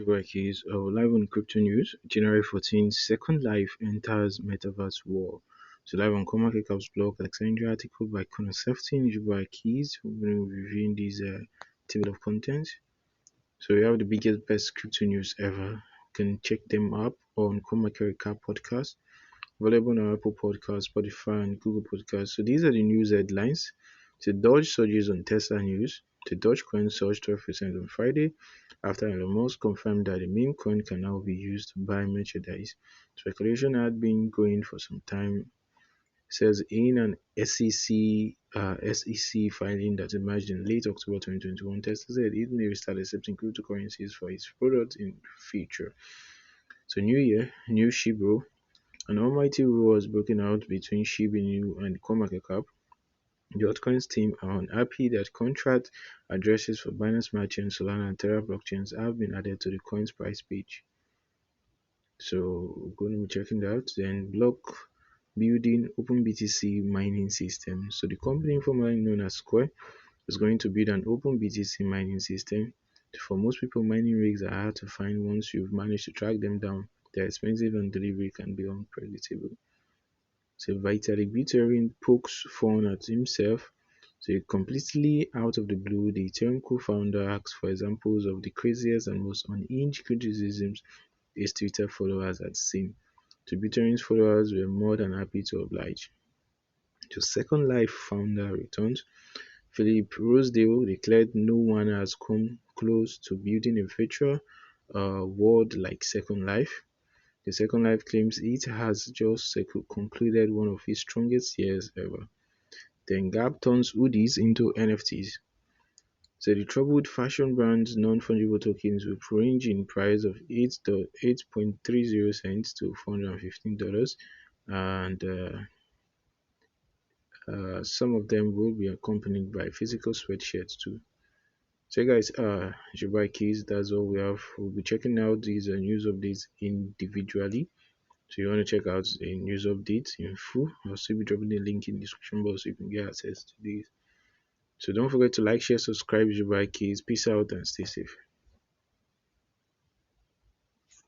Akahilz, live on crypto news. January 14th, Second Life enters Metaverse war. So live on CoinMarketCap's blog, Alexandria article by Connor Sefton, Akahilz. We're reviewing this table of contents. So we have the biggest, best crypto news ever. You can check them up on CoinMarketCap podcast, available on Apple Podcasts, Spotify, and Google Podcasts. So these are the news headlines. The Doge surges on Tesla news. The Dogecoin surged 12% on Friday after Elon Musk confirmed that the meme coin can now be used to buy merchandise. Speculation had been going for some time. Says in an SEC filing that emerged in late October 2021, Tesla said it may restart accepting cryptocurrencies for its products in future. So new year, new Shibro. An almighty war was broken out between Shiba Inu and CoinMarketCap. The altcoins team are unhappy that contract addresses for Binance merchants, Solana, and Terra blockchains have been added to the coin's price page. So we're going to be checking that out. Then block building OpenBTC mining system. So the company formerly known as Square is going to build an OpenBTC mining system. For most people, mining rigs are hard to find once you've managed to track them down. They're expensive and delivery can be unpredictable. So Vitalik Buterin pokes fun at himself. So completely out of the blue, the Ethereum co-founder asks for examples of the craziest and most unhinged criticisms his Twitter followers had seen. So Buterin's followers were more than happy to oblige. The Second Life founder returns. Philip Rosedale declared no one has come close to building a virtual world like Second Life. The Second Life claims it has just concluded one of its strongest years ever. Then Gap turns hoodies into NFTs. So the troubled fashion brand's non-fungible tokens will range in price of 8.30 cents to $415, and some of them will be accompanied by physical sweatshirts too. So guys, Dubai keys, that's all we have. We'll be checking out these news updates individually. So you want to check out the news updates in full. I'll still be dropping the link in the description box so you can get access to these. So don't forget to like, share, subscribe, Dubai keys. Peace out and stay safe.